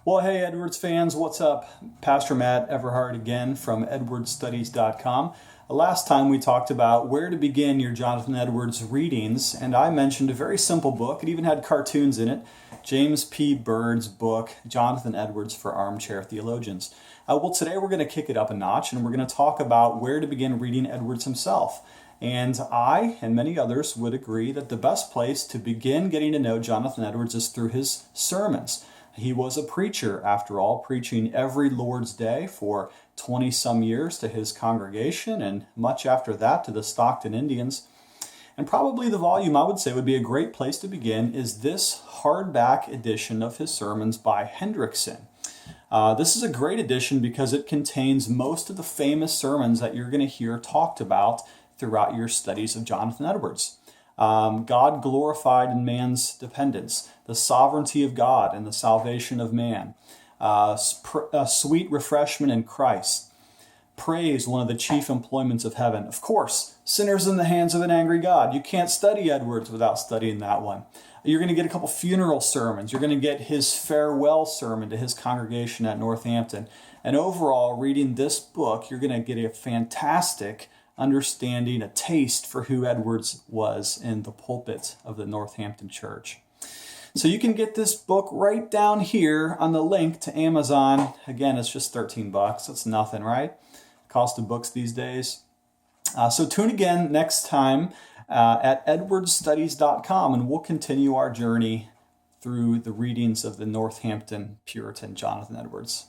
Well, hey, Edwards fans, what's up? Pastor Matt Everhart again from edwardsstudies.com. Last time we talked about where to begin your Jonathan Edwards readings, and I mentioned a very simple book. It even had cartoons in it. James P. Byrd's book, Jonathan Edwards for Armchair Theologians. Well, today we're going to kick it up a notch, and we're going to talk about where to begin reading Edwards himself. And I and many others would agree that the best place to begin getting to know Jonathan Edwards is through his sermons. He was a preacher, after all, preaching every Lord's Day for 20-some years to his congregation, and much after that to the Stockton Indians. And probably the volume I would say would be a great place to begin is this hardback edition of his sermons by Hendrickson. This is a great edition because it contains most of the famous sermons that you're going to hear talked about throughout your studies of Jonathan Edwards. God glorified in man's dependence, the sovereignty of God and the salvation of man, sweet refreshment in Christ, praise, one of the chief employments of heaven. Of course, sinners in the hands of an angry God. You can't study Edwards without studying that one. You're going to get a couple funeral sermons. You're going to get his farewell sermon to his congregation at Northampton. And overall, reading this book, you're going to get a fantastic understanding, a taste for who Edwards was in the pulpit of the Northampton church. So you can get this book right down here on the link to Amazon. Again, it's just $13. That's nothing, right? Cost of books these days. So tune again next time at edwardsstudies.com, and we'll continue our journey through the readings of the Northampton Puritan Jonathan Edwards.